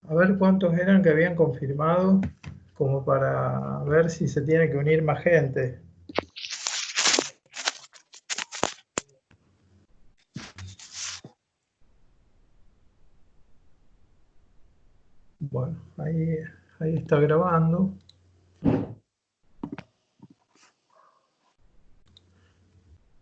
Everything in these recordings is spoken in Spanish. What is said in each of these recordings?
A ver cuántos eran que habían confirmado, como para ver si se tiene que unir más gente. Bueno, ahí está grabando.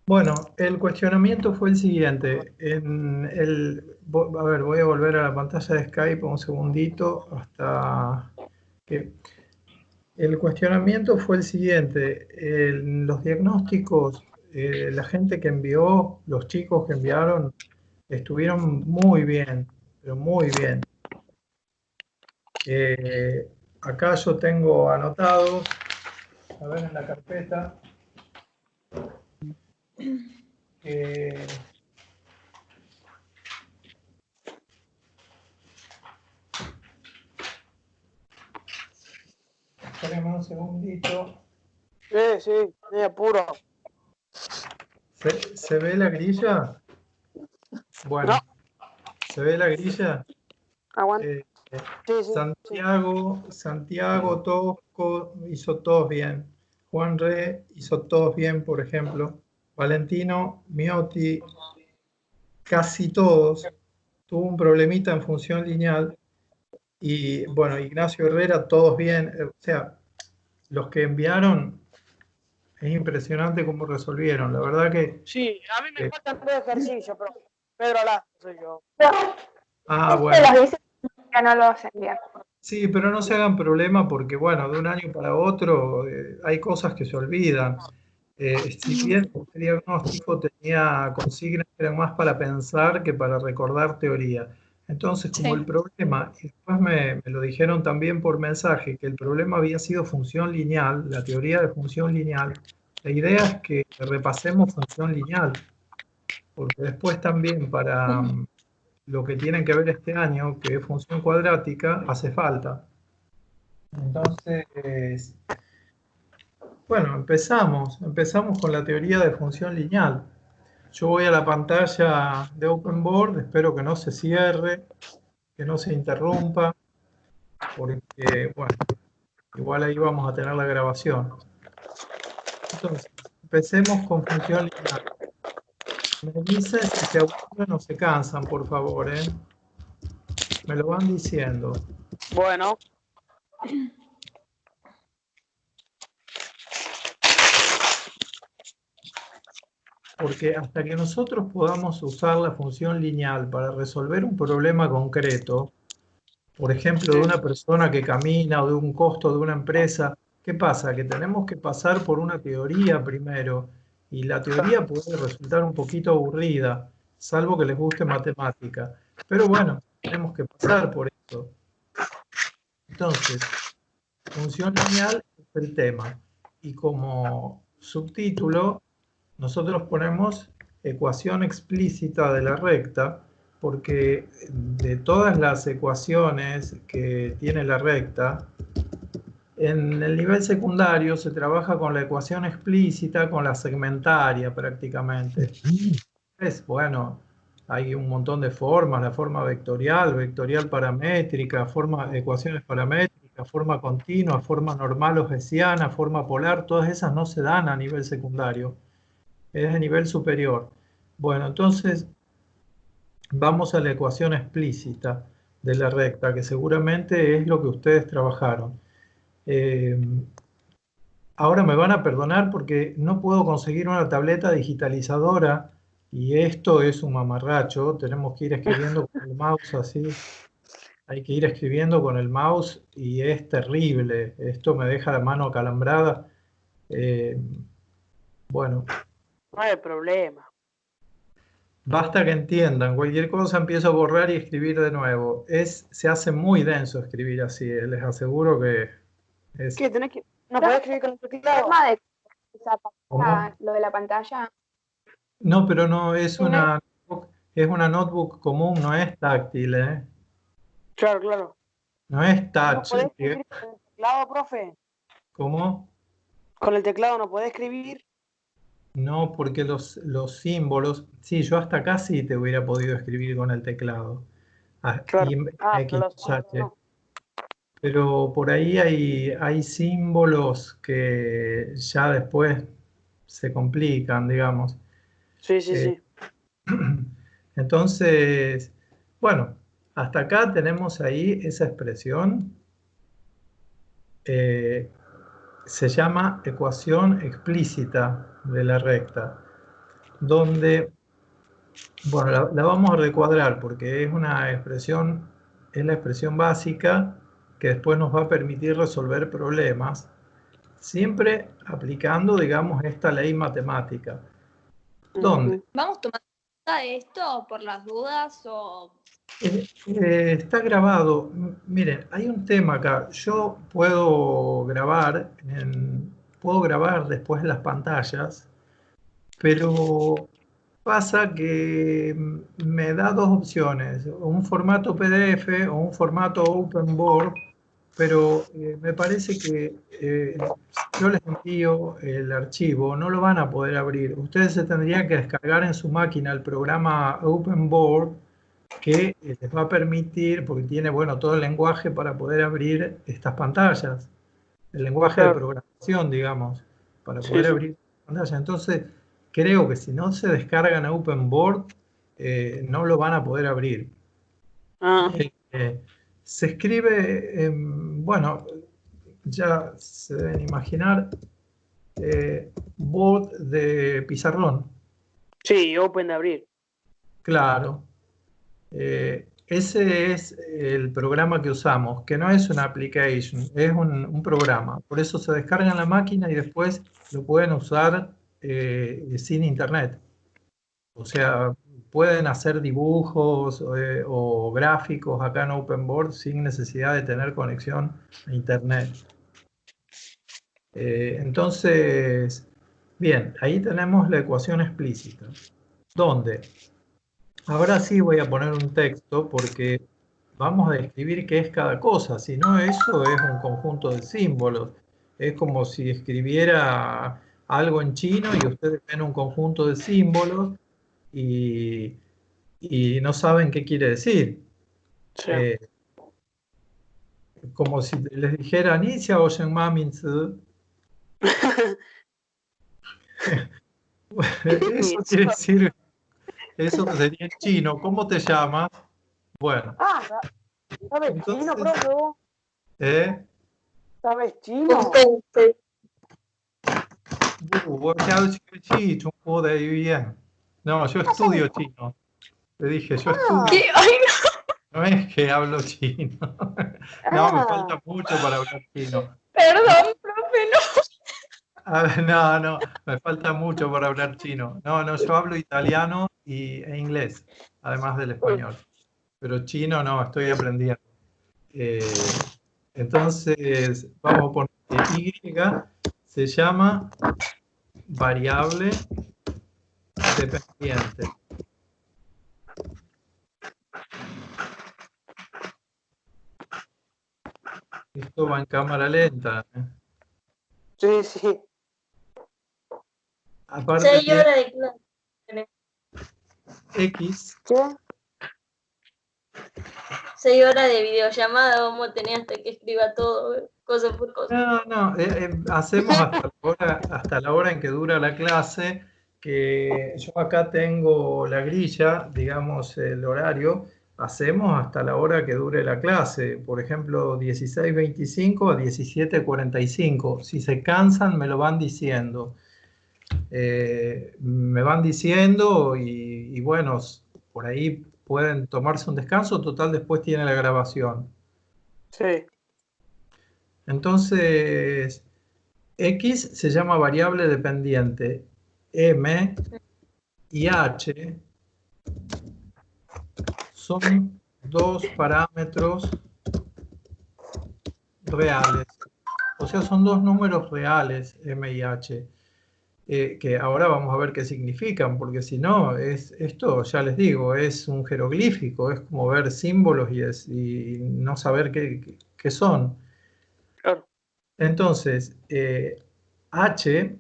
Bueno, el cuestionamiento fue el siguiente. A ver, voy a volver a la pantalla de Skype un segundito hasta que... El cuestionamiento fue el siguiente. Los diagnósticos, la gente que envió, los chicos que enviaron, estuvieron muy bien, pero muy bien. Acá yo tengo anotados, a ver en la carpeta, que espérenme un segundito. Sí, me apuro. ¿Se ve la grilla? Bueno, No, ¿se ve la grilla? aguanta. Eh, Sí. Santiago Tosco hizo todos bien. Juan Re hizo todos bien, por ejemplo. Valentino Miotti, casi todos. Tuvo un problemita en función lineal. Y bueno, Ignacio Herrera, todos bien. O sea, los que enviaron, es impresionante cómo resolvieron. La verdad que... Sí, a mí me eh, faltan dos ejercicios, pero Pedro Alá soy yo. bueno. Los dice que no los envían. Sí, pero no se hagan problema porque, bueno, de un año para otro hay cosas que se olvidan. Si bien este diagnóstico tenía consignas que eran más para pensar que para recordar teoría. Entonces, como el problema, y después me lo dijeron también por mensaje, que el problema había sido función lineal, la teoría de función lineal, la idea es que repasemos función lineal, porque después también para lo que tienen que ver este año, que es función cuadrática, hace falta. Entonces, bueno, empezamos con la teoría de función lineal. Yo voy a la pantalla de OpenBoard, espero que no se cierre, que no se interrumpa, porque, bueno, igual ahí vamos a tener la grabación. Entonces, empecemos con función lineal. Me dicen si se aburren o se cansan, por favor, ¿eh? Me lo van diciendo. Bueno, Porque hasta que nosotros podamos usar la función lineal para resolver un problema concreto, por ejemplo, de una persona que camina o de un costo de una empresa, ¿qué pasa? Que tenemos que pasar por una teoría primero y la teoría puede resultar un poquito aburrida, salvo que les guste matemática. Pero bueno, tenemos que pasar por eso. Entonces, función lineal es el tema. Y como subtítulo, nosotros ponemos ecuación explícita de la recta, porque de todas las ecuaciones que tiene la recta, en el nivel secundario se trabaja con la ecuación explícita, con la segmentaria prácticamente. Bueno, hay un montón de formas, la forma vectorial, vectorial paramétrica, ecuaciones paramétricas, forma continua, forma normal o hessiana, forma polar, todas esas no se dan a nivel secundario, es de nivel superior. Bueno, entonces vamos a la ecuación explícita de la recta, que seguramente es lo que ustedes trabajaron. Eh, Ahora me van a perdonar porque no puedo conseguir una tableta digitalizadora y esto es un mamarracho. Tenemos que ir escribiendo con el mouse así. Hay que ir escribiendo con el mouse y es terrible. Esto me deja la mano acalambrada. Eh, bueno, no hay problema. basta que entiendan. Cualquier cosa empiezo a borrar y escribir de nuevo. Se hace muy denso escribir así. Les aseguro que es... ¿Qué? ¿Tenés que...? ¿No podés escribir con el teclado? Forma de ¿Cómo? lo de la pantalla. No, pero no, No, es una notebook común, no es táctil, ¿eh? Claro. No es ¿No touch. podés escribir con el teclado, profe? ¿Cómo? ¿Con el teclado no podés escribir? No, porque los símbolos, sí, yo hasta casi te hubiera podido escribir con el teclado. Claro. Y Ah, X pero los más H. no. Pero por ahí hay símbolos que ya después se complican, digamos. Sí, sí, Eh, sí. entonces, bueno, hasta acá tenemos ahí esa expresión. eh, Se llama ecuación explícita de la recta, donde, bueno, la vamos a recuadrar porque es una expresión, es la expresión básica que después nos va a permitir resolver problemas, siempre aplicando, digamos, esta ley matemática. ¿Dónde? Ujú. ¿Vamos tomando nota de esto por las dudas o...? Está grabado. Miren, hay un tema acá. Yo puedo grabar después las pantallas, pero pasa que me da dos opciones, un formato PDF o un formato Open Board, pero me parece que si yo les envío el archivo, no lo van a poder abrir. Ustedes se tendrían que descargar en su máquina el programa Open Board que les va a permitir, porque tiene, bueno, todo el lenguaje para poder abrir estas pantallas, el lenguaje de Claro. programación, digamos, para Sí, poder sí. abrir pantallas. Entonces, creo que si no se descargan a Open Board, no lo van a poder abrir. Ah, Eh, Se escribe, bueno, ya se deben imaginar, board de pizarrón, sí, open de abrir. claro. Ese es el programa que usamos, que no es una application, es un programa. Por eso se descarga en la máquina y después lo pueden usar sin internet. O sea, pueden hacer dibujos o gráficos acá en OpenBoard sin necesidad de tener conexión a internet. Entonces, bien, ahí tenemos la ecuación explícita. ¿Dónde? Ahora sí voy a poner un texto porque vamos a describir qué es cada cosa, si no eso es un conjunto de símbolos. Es como si escribiera algo en chino y ustedes ven un conjunto de símbolos y, y no saben qué quiere decir. Sí. Eh, Como si les dijera, Ni xiao shen ma min zi. Eso quiere decir, eso sería en chino. ¿Cómo te llamas? Bueno, Ah, ¿sabes chino, entonces, profe? ¿Vos? ¿eh? ¿Sabes chino? 我教中国的语言. No, yo estudio chino. Te dije, yo estudio. ¿Qué? Ay, No es que hablo chino. No, me falta mucho para hablar chino. perdón, profe, no. No, me falta mucho para hablar chino. No, yo hablo italiano e inglés, además del español. Pero chino no, estoy aprendiendo. Entonces, vamos a poner que Y se llama variable dependiente. Esto va en cámara lenta. Sí, sí. Aparte 6 tiene horas de clase. X. ¿Qué? 6 horas de videollamada vamos a tener hasta que escriba todo, cosa por cosa. No, hacemos hasta la hora en que dura la clase, que yo acá tengo la grilla, digamos, el horario, hacemos hasta la hora que dure la clase, por ejemplo, 16:25 a 17:45. Si se cansan, me lo van diciendo. Me van diciendo y bueno, por ahí pueden tomarse un descanso, total después tiene la grabación. Sí. Entonces, X se llama variable dependiente. M y H son dos parámetros reales. O sea, son dos números reales, M y H, que ahora vamos a ver qué significan, porque si no, esto ya les digo, es un jeroglífico, es como ver símbolos y no saber qué son. Claro. Entonces, H,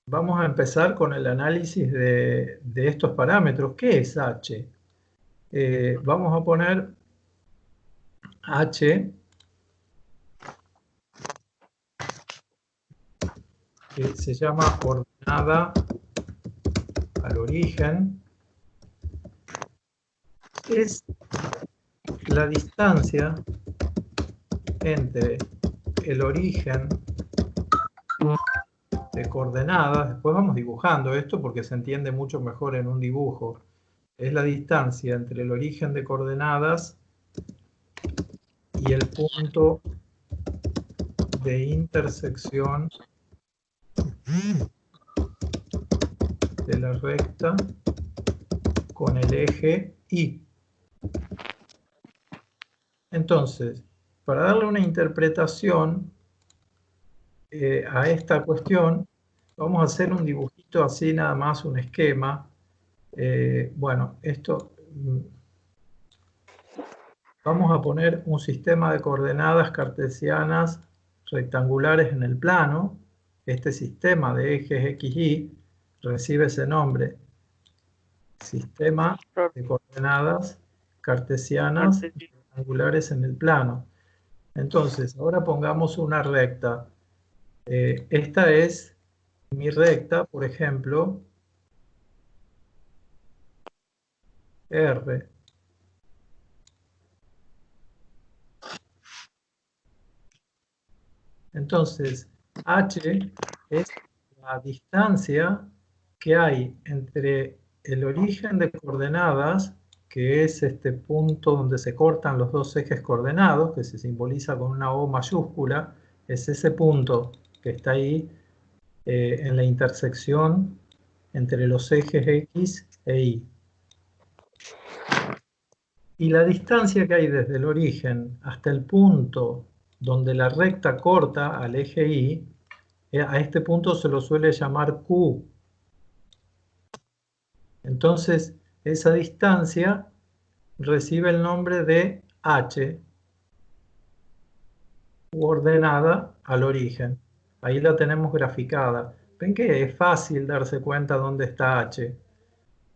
vamos a empezar con el análisis de estos parámetros. ¿Qué es H? Vamos a poner H, que se llama ordenada al origen, es la distancia entre el origen de coordenadas. Después vamos dibujando esto porque se entiende mucho mejor en un dibujo. Es la distancia entre el origen de coordenadas y el punto de intersección de la recta con el eje Y. Entonces, para darle una interpretación a esta cuestión, vamos a hacer un dibujito así, nada más, un esquema. Bueno, esto... Vamos a poner un sistema de coordenadas cartesianas rectangulares en el plano. Este sistema de ejes X, Y recibe ese nombre. Sistema de coordenadas cartesianas rectangulares en el plano. Entonces, ahora pongamos una recta. Esta es mi recta, por ejemplo, R. Entonces, H es la distancia que hay entre el origen de coordenadas, que es este punto donde se cortan los dos ejes coordenados, que se simboliza con una O mayúscula, es ese punto que está ahí en la intersección entre los ejes X e Y. Y la distancia que hay desde el origen hasta el punto donde la recta corta al eje Y, a este punto se lo suele llamar Q. Entonces, esa distancia recibe el nombre de H, u ordenada al origen. Ahí la tenemos graficada. ¿Ven que es fácil darse cuenta dónde está H?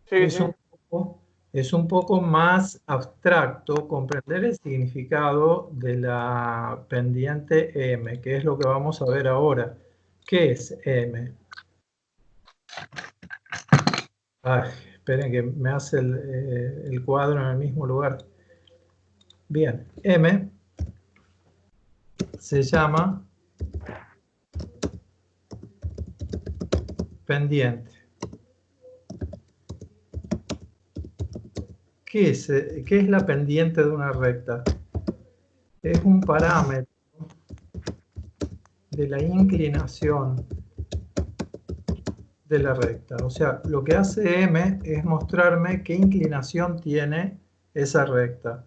Sí, Es un poco más abstracto comprender el significado de la pendiente M, que es lo que vamos a ver ahora. ¿Qué es M? Ay, esperen que me hace el cuadro en el mismo lugar. Bien, M se llama pendiente. ¿Qué es la pendiente de una recta? Es un parámetro de la inclinación de la recta. O sea, lo que hace M es mostrarme qué inclinación tiene esa recta.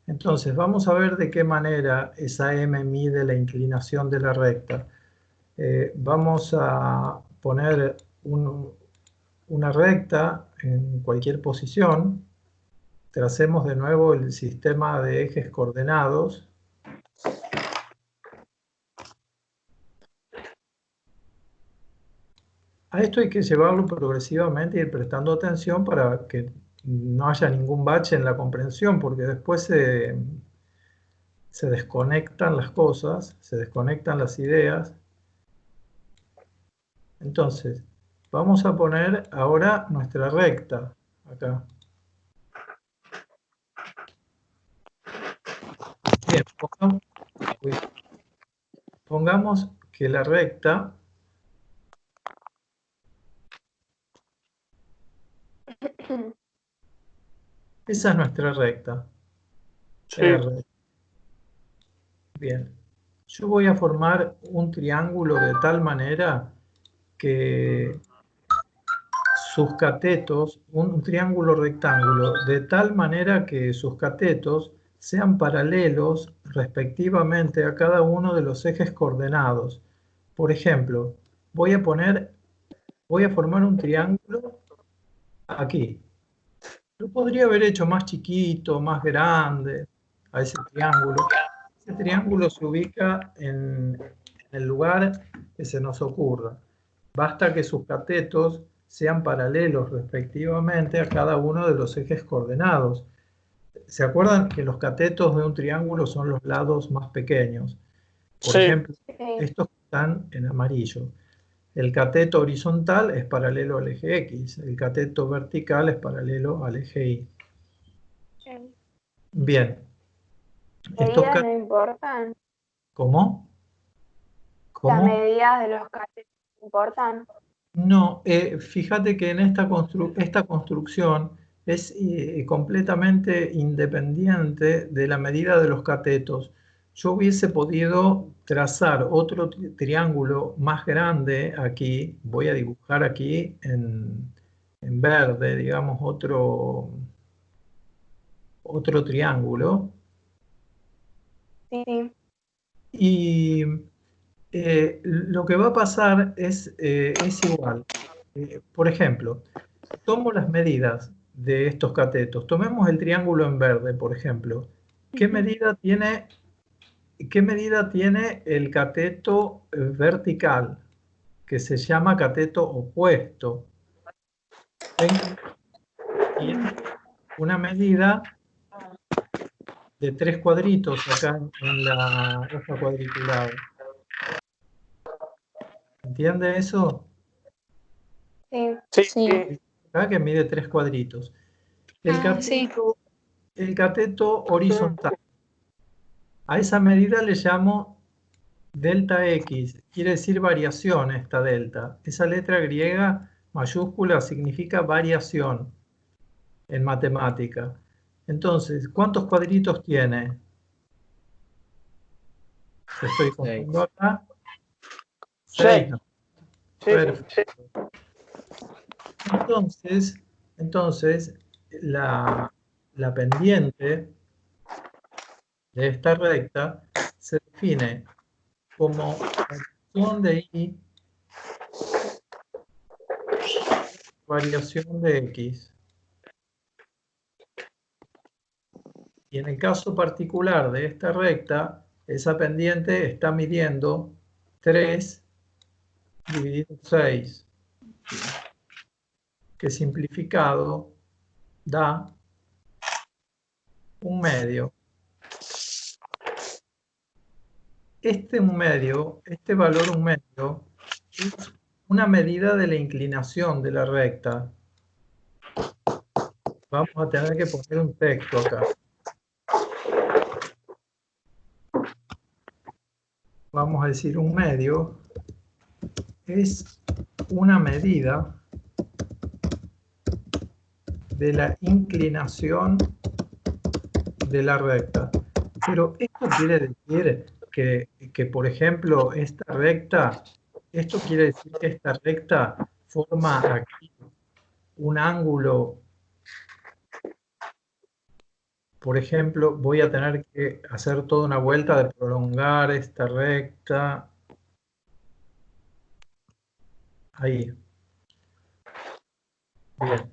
Entonces, vamos a ver de qué manera esa M mide la inclinación de la recta. Vamos a poner una recta en cualquier posición. Tracemos de nuevo el sistema de ejes coordenados. A esto hay que llevarlo progresivamente y ir prestando atención para que no haya ningún bache en la comprensión, porque después se desconectan las cosas, se desconectan las ideas. Entonces, vamos a poner ahora nuestra recta acá. Bien, pongamos que la recta esa es nuestra recta. sí. R. Bien. Yo voy a formar un triángulo de tal manera que sus catetos, un triángulo rectángulo, de tal manera que sus catetos sean paralelos respectivamente a cada uno de los ejes coordenados. Por ejemplo, voy a formar un triángulo aquí. Lo podría haber hecho más chiquito, más grande, a ese triángulo. Ese triángulo se ubica en el lugar que se nos ocurra. Basta que sus catetos sean paralelos respectivamente a cada uno de los ejes coordenados. ¿se acuerdan que los catetos de un triángulo son los lados más pequeños? Por Sí. ejemplo, Sí. estos que están en amarillo. El cateto horizontal es paralelo al eje X, el cateto vertical es paralelo al eje Y. Bien. Estos ¿Medidas no importan? ¿Cómo? ¿Las ¿Cómo? medidas de los catetos importan? No, fíjate que en esta construcción es completamente independiente de la medida de los catetos. Yo hubiese podido trazar otro triángulo más grande aquí, voy a dibujar aquí en verde, digamos, otro triángulo, Sí. y lo que va a pasar es igual. Por ejemplo, tomo las medidas de estos catetos. Tomemos el triángulo en verde, por ejemplo. ¿Qué medida tiene el cateto vertical, que se llama cateto opuesto? ¿Ven? Tiene una medida de 3 cuadritos acá en la hoja cuadriculada. ¿Entiende eso? Sí. Sí. Acá que mide 3 cuadritos. El cateto horizontal. A esa medida le llamo delta X, quiere decir variación esta delta. Esa letra griega mayúscula significa variación en matemática. Entonces, ¿cuántos cuadritos tiene? Estoy contando acá. 6. Sí. Perfecto. Entonces la pendiente de esta recta se define como variación de Y, variación de X. Y en el caso particular de esta recta, esa pendiente está midiendo 3 dividido 6, que simplificado da 1/2. Este valor 1/2, es una medida de la inclinación de la recta. Vamos a tener que poner un texto acá. Vamos a decir 1/2 es una medida de la inclinación de la recta. Pero esto quiere decir que, por ejemplo, esto quiere decir que esta recta forma aquí un ángulo. Por ejemplo, voy a tener que hacer toda una vuelta de prolongar esta recta. Ahí. Bien.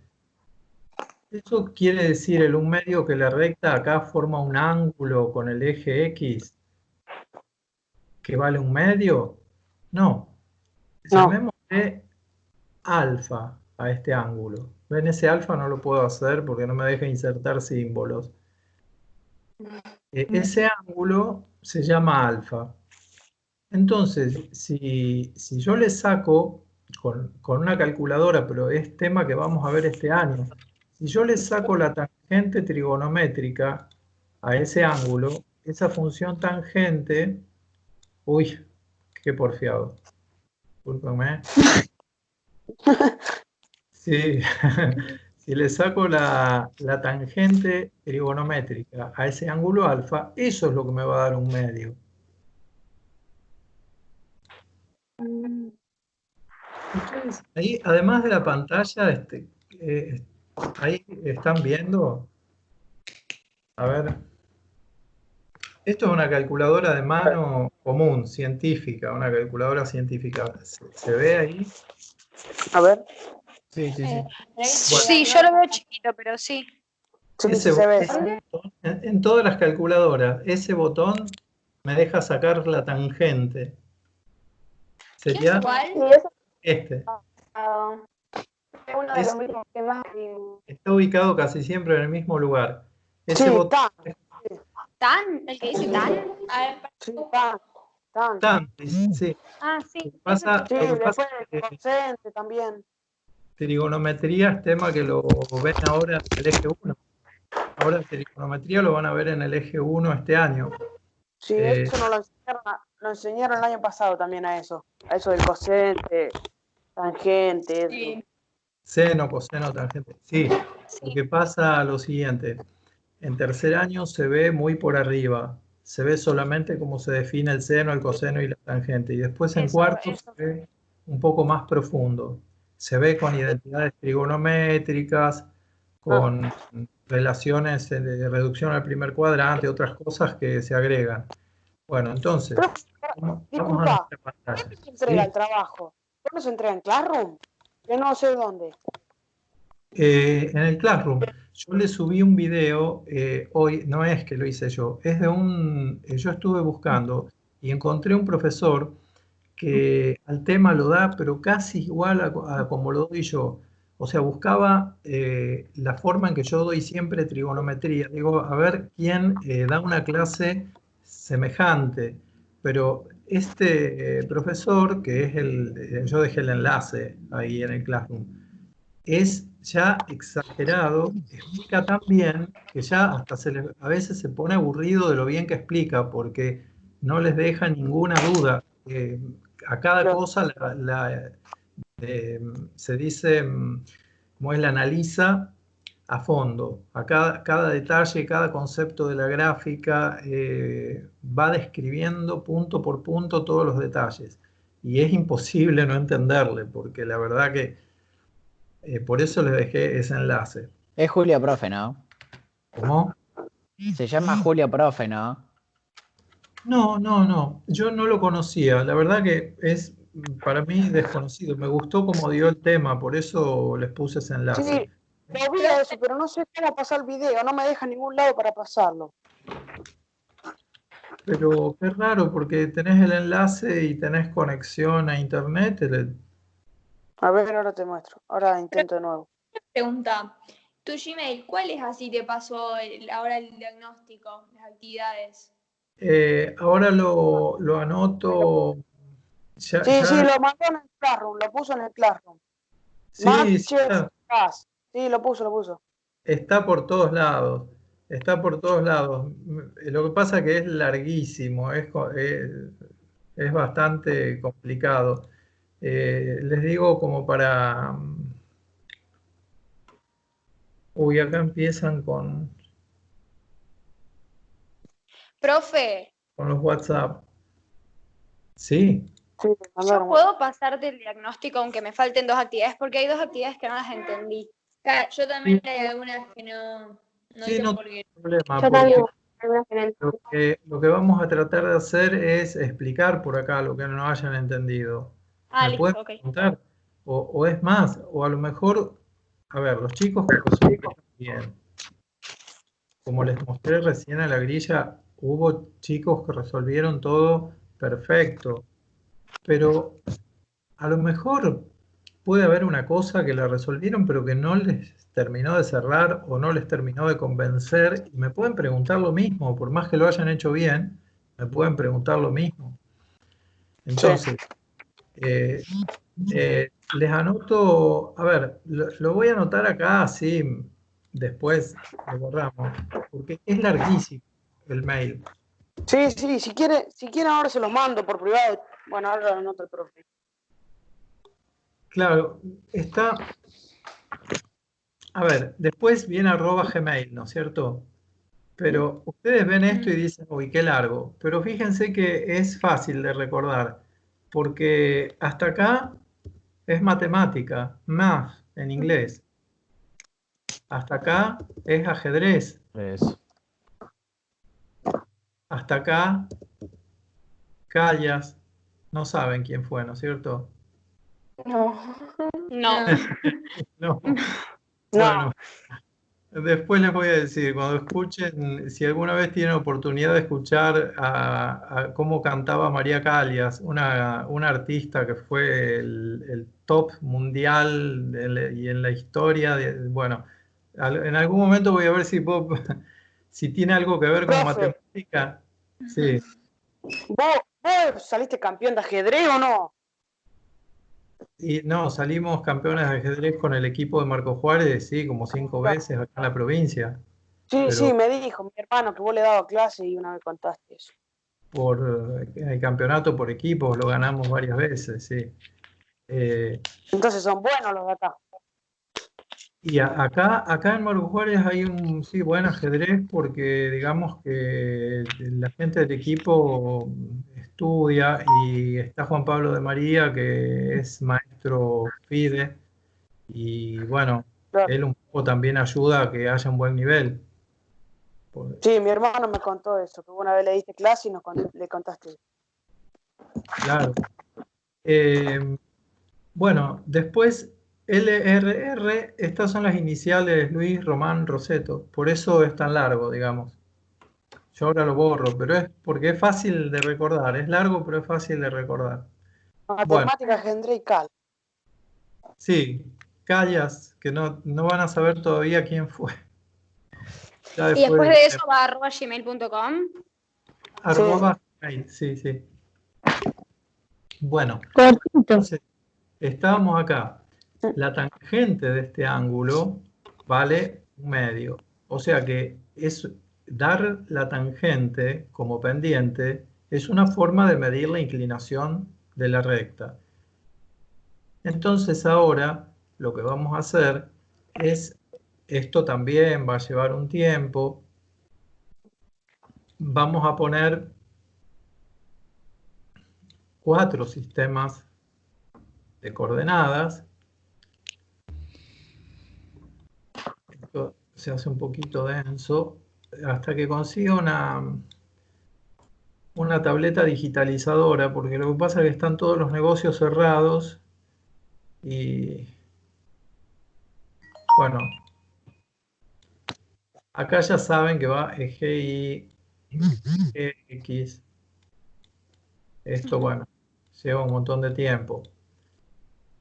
Eso quiere decir el 1/2 que la recta acá forma un ángulo con el eje X que vale 1/2. No. Llamémosle alfa a este ángulo. ¿Ven? Ese alfa no lo puedo hacer porque no me deja insertar símbolos. Ese ángulo se llama alfa. Entonces, si yo le saco con una calculadora, pero es tema que vamos a ver este año, si yo le saco la tangente trigonométrica a ese ángulo, esa función tangente, uy, qué porfiado, discúlpenme. Sí, si le saco la tangente trigonométrica a ese ángulo alfa, eso es lo que me va a dar 1/2. Ustedes ahí, además de la pantalla, ahí están viendo, a ver, esto es una calculadora de mano común, científica, una calculadora científica. ¿Se ve ahí? A ver. Sí. Sí, yo lo veo chiquito, pero sí. Sí, Ese se ve. botón, en todas las calculadoras, ese botón me deja sacar la tangente. Sería ¿Cuál? Y eso este. es uno de los últimos temas. Está ubicado casi siempre en el mismo lugar. Ese Sí, botón ¿Tan? ¿El que dice tan? A ver, sí, tan. tan, sí. ah, sí. Lo que pasa, Sí, lo que después pasa el es que docente también. trigonometría es tema que lo ven ahora en el eje 1. Ahora trigonometría lo van a ver en el eje 1 este año. Sí, Eh, eso lo enseñaron el año pasado también a eso del cosente, tangente, eso. Sí, Seno, coseno, tangente. Sí, lo sí. que pasa es lo siguiente. En tercer año se ve muy por arriba. Se ve solamente cómo se define el seno, el coseno y la tangente. Y después en cuarto se Eso. ve un poco más profundo. Se ve con identidades trigonométricas, Ah, con relaciones de reducción al primer cuadrante, otras cosas que se agregan. Bueno, entonces, pero, vamos a disculpa, nuestra pantalla. ¿dónde se entrega ¿Sí? el trabajo? ¿Dónde se entrega? ¿En Classroom? Yo no sé dónde. En el Classroom, yo le subí un video hoy, no es que lo hice yo, es de yo estuve buscando y encontré un profesor que al tema lo da, pero casi igual a como lo doy yo. O sea, buscaba la forma en que yo doy siempre trigonometría. Digo, a ver quién da una clase semejante. Pero este profesor, que es yo dejé el enlace ahí en el Classroom, es ya exagerado, explica tan bien que ya hasta a veces se pone aburrido de lo bien que explica, porque no les deja ninguna duda. A cada Lo- cosa se dice, cómo es, la analiza a fondo. A cada detalle, cada concepto de la gráfica, va describiendo punto por punto todos los detalles. Y es imposible no entenderle, porque la verdad que por eso les dejé ese enlace. Es Julio Profe, ¿no? ¿Cómo? Se llama Julio Profe, ¿no? No, no, no. Yo no lo conocía. La verdad que es para mí desconocido. Me gustó cómo dio el tema, por eso les puse ese Sí, enlace. lo vi a eso, pero no sé cómo pasar el video. No me deja en ningún lado para pasarlo. Pero qué raro, porque tenés el enlace y tenés conexión a internet. A ver, ahora te muestro. Ahora intento de nuevo. Pregunta, tu Gmail, ¿cuál es así te pasó ahora el diagnóstico, las actividades? Ahora lo anoto. Ya, Sí, ya, lo mandó en el Classroom, lo puso en el Classroom. sí, sí, Matches, Pass. Sí, lo puso. está por todos lados, está por todos lados. Lo que pasa es que es larguísimo, es bastante complicado. Les digo como para... Uy, acá empiezan Profe, con los WhatsApp. Sí, Sí, me yo mandaron. puedo pasarte el diagnóstico aunque me falten dos actividades, porque hay dos actividades que no las entendí. Claro, yo también sí, hay algunas que no sí, hice no porque... tengo problema, Yo también, porque algunas que no entiendo. lo que vamos a tratar de hacer es explicar por acá lo que no hayan entendido. Ah, ¿Me pueden listo, ok. preguntar? O es más, o a lo mejor, a ver, los chicos que resolvieron bien, como les mostré recién a la grilla, hubo chicos que resolvieron todo perfecto, pero a lo mejor puede haber una cosa que la resolvieron pero que no les terminó de cerrar o no les terminó de convencer y me pueden preguntar lo mismo, por más que lo hayan hecho bien, me pueden preguntar lo mismo. Sí. Entonces, eh, les anoto, a ver, lo voy a anotar acá, así después lo borramos, porque es larguísimo el mail. Sí, si quiere ahora se los mando por privado. Bueno, ahora lo anoto el profe. Claro, está, a ver, después viene @gmail, ¿no es cierto? Pero ustedes ven esto y dicen, uy, qué largo. Pero fíjense que es fácil de recordar, porque hasta acá es matemática, math en inglés. Hasta acá es ajedrez. Eso. Hasta acá, Callas. No saben quién fue, ¿no es cierto? No. No. No. No, Bueno, después les voy a decir, cuando escuchen, si alguna vez tienen oportunidad de escuchar a cómo cantaba María Callas, una artista que fue el top mundial y en la historia, bueno, en algún momento voy a ver si puedo si tiene algo que ver con Profe. matemática, sí. ¿Vos saliste campeón de ajedrez o no? Y no, salimos campeones de ajedrez con el equipo de Marco Juárez, sí, como 5 veces acá en la provincia. Sí, Pero sí, me dijo mi hermano que vos le dabas clase y una vez contaste eso. por el campeonato por equipos lo ganamos varias veces, sí. Entonces son buenos los de acá. Y acá en Marco Juárez hay un sí, buen ajedrez porque digamos que la gente del equipo estudia y está Juan Pablo de María, que es maestro FIDE, y bueno, Claro. él un poco también ayuda a que haya un buen nivel. Por- Sí, mi hermano me contó eso, que una vez le diste clase y le contaste. Claro. Bueno, después LRR, estas son las iniciales Luis Román Roseto, por eso es tan largo, digamos. Yo ahora lo borro, pero es porque es fácil de recordar, es largo, pero es fácil de recordar. Bueno, Matemática, ajedrez y cal. sí, callas, que no van a saber todavía quién fue. Ya Y después después, de eso va a @gmail.com. arroba, ahí, sí, sí. Bueno, Cortito. entonces, estábamos acá. La tangente de este ángulo vale 1/2. O sea que dar la tangente como pendiente es una forma de medir la inclinación de la recta. Entonces ahora lo que vamos a hacer es, esto también va a llevar un tiempo, vamos a poner 4 sistemas de coordenadas. Esto se hace un poquito denso hasta que consiga una tableta digitalizadora, porque lo que pasa es que están todos los negocios cerrados y bueno, acá ya saben que va eje Y, X. Esto, bueno, lleva un montón de tiempo.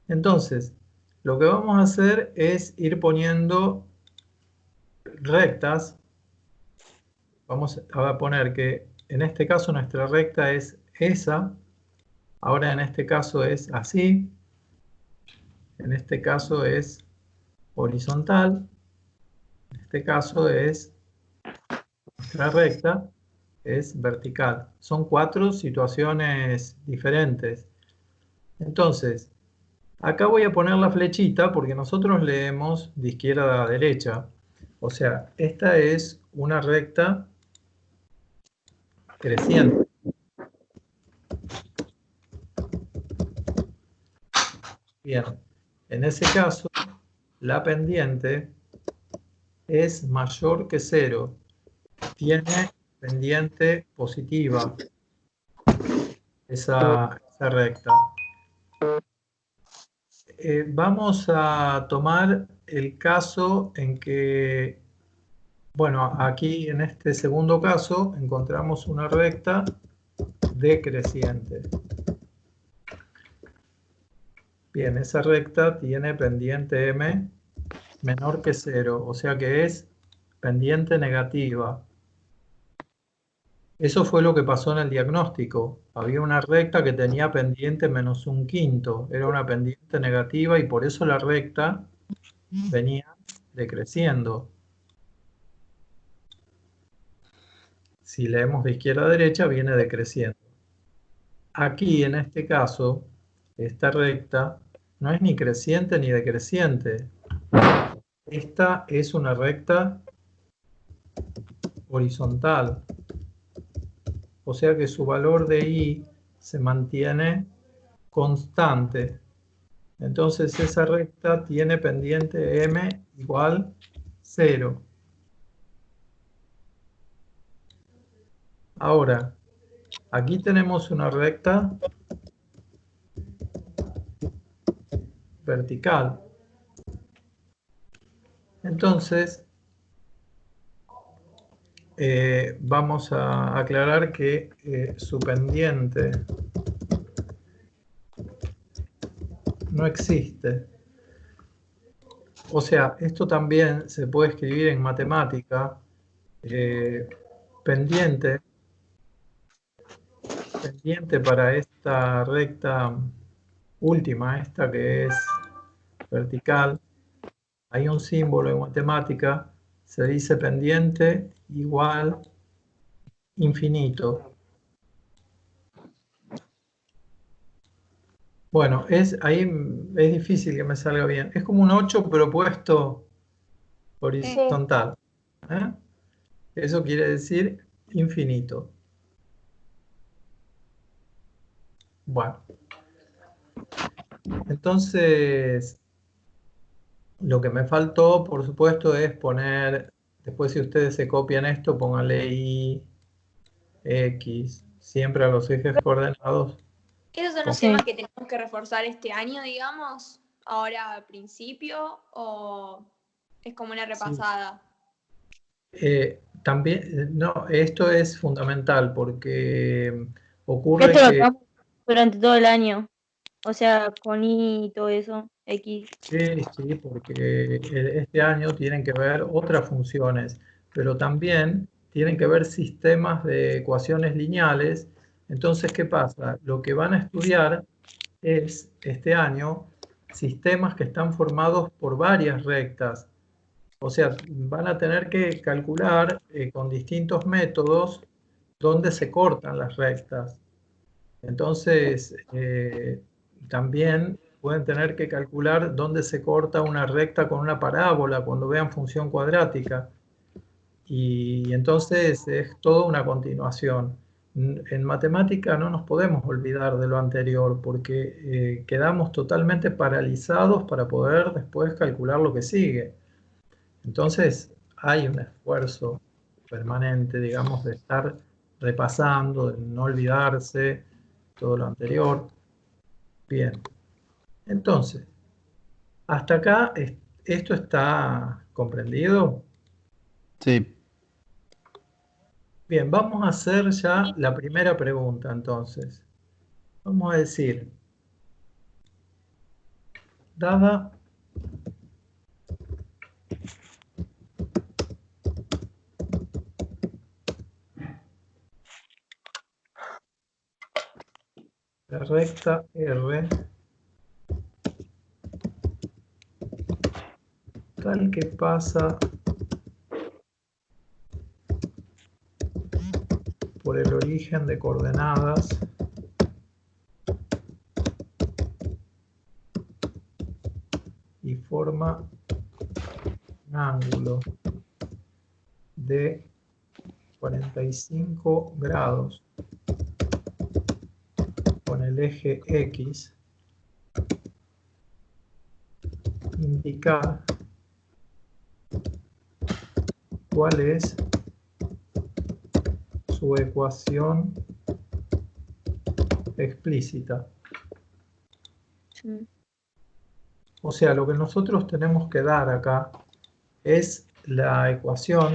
Entonces, lo que vamos a hacer es ir poniendo rectas. Vamos a poner que en este caso nuestra recta es esa. Ahora en este caso es así. En este caso es horizontal. En este caso es nuestra recta, es vertical. Son 4 situaciones diferentes. Entonces, acá voy a poner la flechita porque nosotros leemos de izquierda a derecha. O sea, esta es una recta creciente. Bien, en ese caso, la pendiente es mayor que 0. Tiene pendiente positiva esa recta. Vamos a tomar el caso en que, bueno, aquí en este segundo caso encontramos una recta decreciente. Bien, esa recta tiene pendiente m menor que 0, o sea que es pendiente negativa. Eso fue lo que pasó en el diagnóstico. Había una recta que tenía pendiente menos 1/5, era una pendiente negativa y por eso la recta venía decreciendo. Si leemos de izquierda a derecha, viene decreciendo. Aquí, en este caso, esta recta no es ni creciente ni decreciente. Esta es una recta horizontal. O sea que su valor de I se mantiene constante. Entonces esa recta tiene pendiente m igual 0. Ahora, aquí tenemos una recta vertical. Entonces, vamos a aclarar que su pendiente no existe. O sea, esto también se puede escribir en matemática pendiente para esta recta última, esta que es vertical, hay un símbolo en matemática, se dice pendiente igual infinito. Bueno, ahí es difícil que me salga bien. Es como un 8 pero puesto horizontal. ¿Eh? Eso quiere decir infinito. Bueno. Entonces, lo que me faltó, por supuesto, es poner, después si ustedes se copian esto, pónganle Y, X, siempre a los ejes coordenados. ¿Esos son los Sí. temas que tenemos que reforzar este año, digamos? Ahora al principio, o es como una repasada. También, no, esto es fundamental porque ocurre Esto lo que hagamos durante todo el año. O sea, con I y todo eso, X. sí, porque este año tienen que ver otras funciones, pero también tienen que ver sistemas de ecuaciones lineales. Entonces, ¿qué pasa? Lo que van a estudiar es, este año, sistemas que están formados por varias rectas. O sea, van a tener que calcular con distintos métodos dónde se cortan las rectas. Entonces, también pueden tener que calcular dónde se corta una recta con una parábola cuando vean función cuadrática. Y entonces es toda una continuación. En matemática no nos podemos olvidar de lo anterior porque quedamos totalmente paralizados para poder después calcular lo que sigue. Entonces hay un esfuerzo permanente, digamos, de estar repasando, de no olvidarse todo lo anterior. Bien, entonces, hasta acá esto está comprendido. Sí. Bien, vamos a hacer ya la primera pregunta entonces. Vamos a decir, dada la recta R tal que pasa por el origen de coordenadas y forma un ángulo de 45 grados con el eje X, indicar cuál es su ecuación explícita. Sí. O sea, lo que nosotros tenemos que dar acá es la ecuación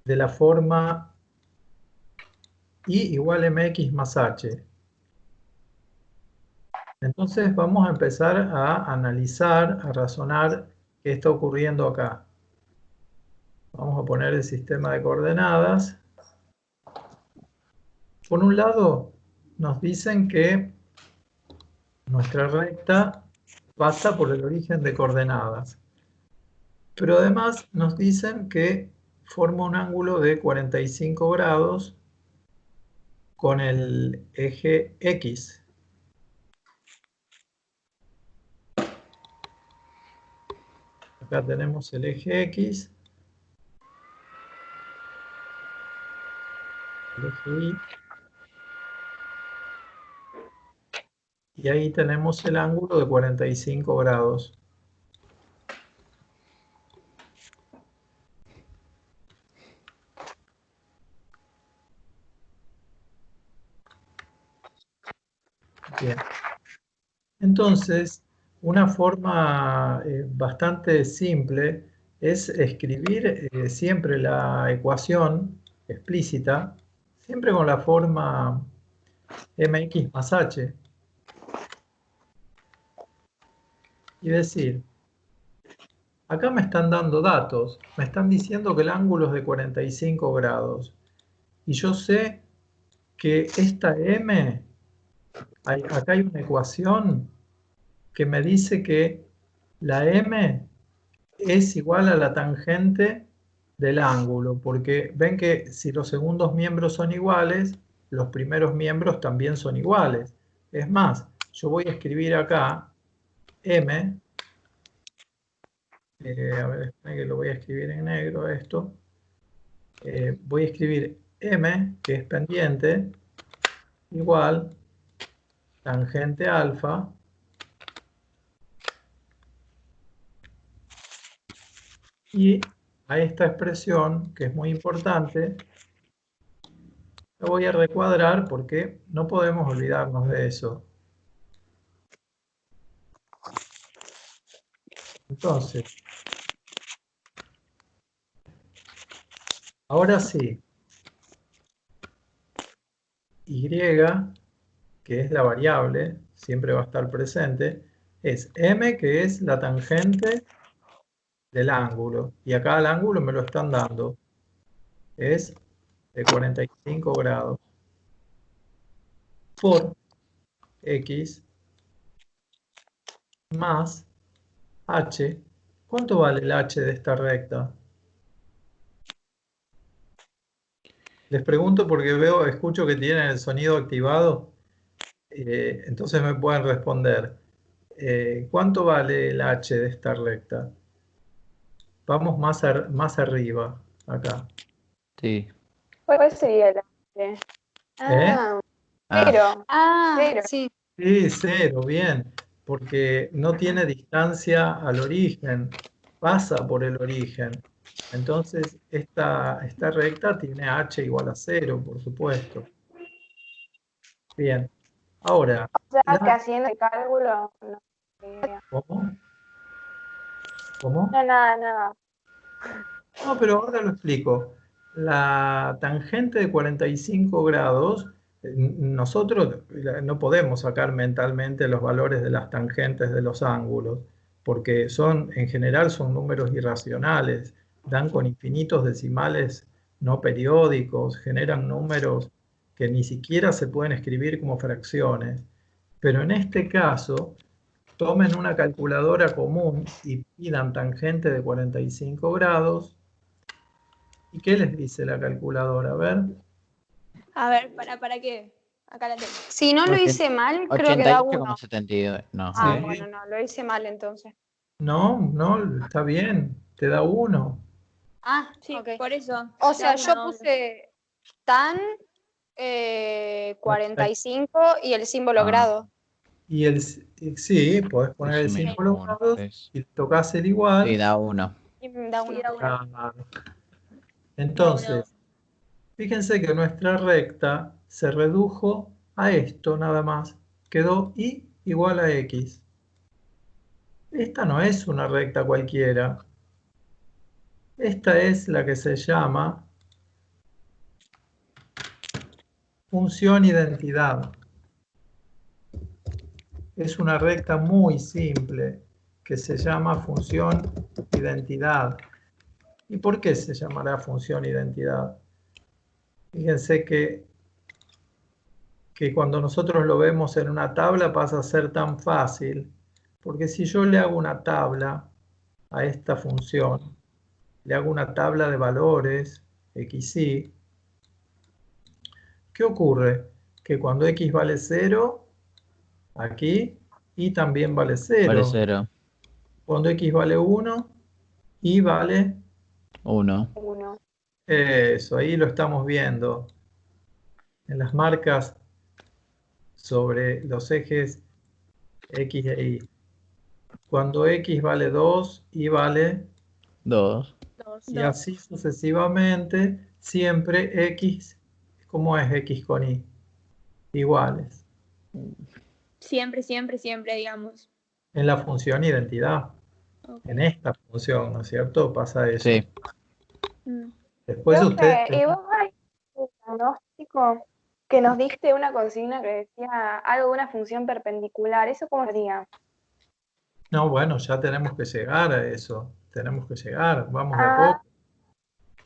de la forma y igual mx más h. Entonces vamos a empezar a analizar, a razonar qué está ocurriendo acá. Vamos a poner el sistema de coordenadas. Por un lado, nos dicen que nuestra recta pasa por el origen de coordenadas. Pero además nos dicen que forma un ángulo de 45 grados con el eje X. Acá tenemos el eje X, el eje Y, y ahí tenemos el ángulo de 45 grados. Bien. Entonces, una forma bastante simple es escribir siempre la ecuación explícita, siempre con la forma mx más h, y decir acá me están dando datos. Me están diciendo que el ángulo es de 45 grados. Y yo sé que esta M, acá hay una ecuación que me dice que la M es igual a la tangente del ángulo, porque ven que si los segundos miembros son iguales, los primeros miembros también son iguales. Es más, yo voy a escribir acá M, a ver, espera que lo voy a escribir en negro esto. Voy a escribir M, que es pendiente, igual tangente alfa y a esta expresión, que es muy importante, la voy a recuadrar porque no podemos olvidarnos de eso. Entonces, ahora sí, Y, que es la variable, siempre va a estar presente, es M, que es la tangente del ángulo. Y acá el ángulo me lo están dando. Es de 45 grados por X más H. ¿Cuánto vale el H de esta recta? Les pregunto porque escucho que tienen el sonido activado, entonces me pueden responder. ¿Cuánto vale el H de esta recta? Vamos más arriba, acá. Sí. ¿Cuál sería el H? ¿Eh? Ah, Cero. Cero. Sí. Sí, cero, bien, porque no tiene distancia al origen, pasa por el origen. Entonces, esta recta tiene H igual a 0, por supuesto. Bien, ahora, O sea, que haciendo el cálculo, no. ¿cómo? ¿Cómo? No, nada. No, pero ahora lo explico. La tangente de 45 grados, nosotros no podemos sacar mentalmente los valores de las tangentes de los ángulos, porque en general son números irracionales, dan con infinitos decimales no periódicos, generan números que ni siquiera se pueden escribir como fracciones. Pero en este caso, tomen una calculadora común y pidan tangente de 45 grados. ¿Y qué les dice la calculadora? A ver. A ver, ¿para qué? Acá la tengo. Si no lo hice mal, creo que da 1. 88,72. No, Ah, Sí. bueno, no, lo hice mal entonces. No, está bien, te da 1. Ah, Sí, ok. por eso. O sea, Da yo uno. puse tan 45 y el símbolo Ah. grado. Sí, podés poner el Resumir símbolo uno, grados es. y tocas el igual. Sí, da 1. Y da Sí, 1. da uno. Claro. Entonces, fíjense que nuestra recta se redujo a esto nada más. Quedó y igual a x. Esta no es una recta cualquiera. Esta es la que se llama función identidad. Es una recta muy simple que se llama función identidad. ¿Y por qué se llamará función identidad? Fíjense que cuando nosotros lo vemos en una tabla pasa a ser tan fácil, porque si yo le hago una tabla a esta función, le hago una tabla de valores, xy, ¿qué ocurre? Que cuando x vale 0, aquí, y también vale 0. Vale 0. Cuando x vale 1, y vale 1. 1. eso, ahí lo estamos viendo. En las marcas sobre los ejes X e Y. Cuando X vale 2, Y vale 2. y así sucesivamente, siempre X, ¿cómo es X con Y? Iguales. Siempre, digamos. En la función identidad. Ok. En esta función, ¿no es cierto? Pasa eso. Sí. Mm. Después ustedes... ¿Y vos hay un diagnóstico que nos diste una consigna que decía algo de una función perpendicular? ¿Eso cómo sería? No, bueno, ya tenemos que llegar a eso. tenemos que llegar, vamos de a poco.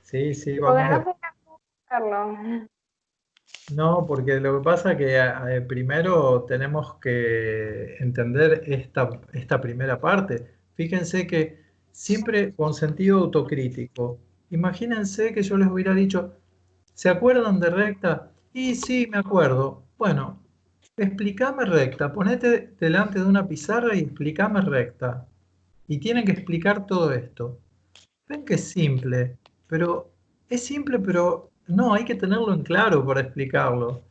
Sí, sí, Porque vamos de a no poco. sé cómo hacerlo. No, porque lo que pasa es que primero tenemos que entender esta primera parte. Fíjense que siempre con sentido autocrítico. Imagínense que yo les hubiera dicho, ¿se acuerdan de recta? Y sí, me acuerdo. Bueno, explícame recta, ponete delante de una pizarra y explícame recta. Y tienen que explicar todo esto. Ven que es simple, pero no, hay que tenerlo en claro para explicarlo.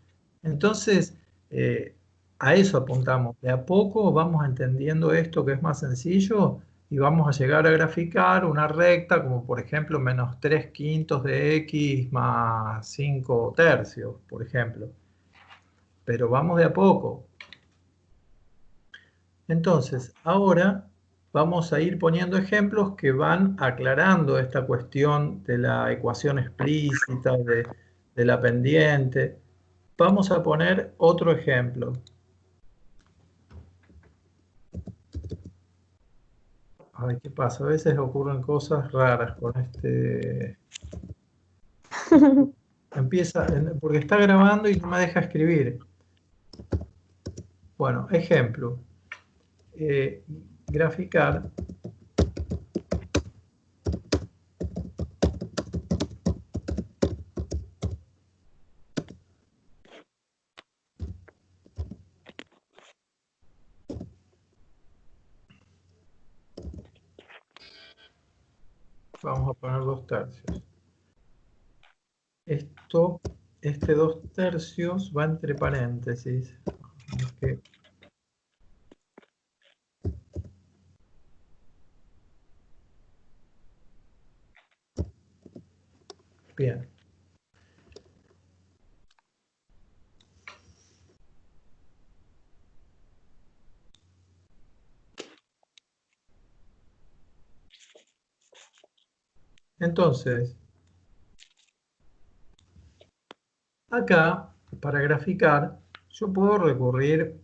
Entonces, eh, a eso apuntamos. De a poco vamos entendiendo esto que es más sencillo y vamos a llegar a graficar una recta como por ejemplo menos 3 quintos de x más 5 tercios, por ejemplo. Pero vamos de a poco. Entonces, ahora vamos a ir poniendo ejemplos que van aclarando esta cuestión de la ecuación explícita, de la pendiente. Vamos a poner otro ejemplo. Ay, ¿qué pasa? A veces ocurren cosas raras con este... Empieza, porque está grabando y no me deja escribir. Bueno, ejemplo. Graficar. Vamos a poner 2 tercios. Este 2 tercios va entre paréntesis. Ok. Bien. Entonces, acá, para graficar, yo puedo recurrir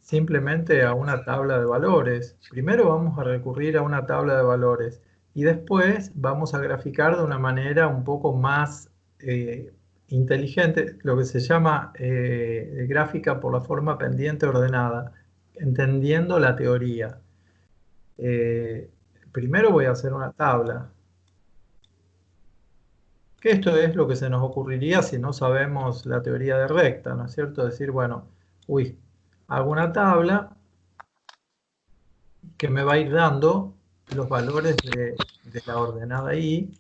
simplemente a una tabla de valores. Primero vamos a recurrir a una tabla de valores y después vamos a graficar de una manera un poco más inteligente, lo que se llama gráfica por la forma pendiente ordenada, entendiendo la teoría. Primero voy a hacer una tabla. Que esto es lo que se nos ocurriría si no sabemos la teoría de recta, ¿no es cierto? Decir, bueno, uy, hago una tabla que me va a ir dando los valores de la ordenada i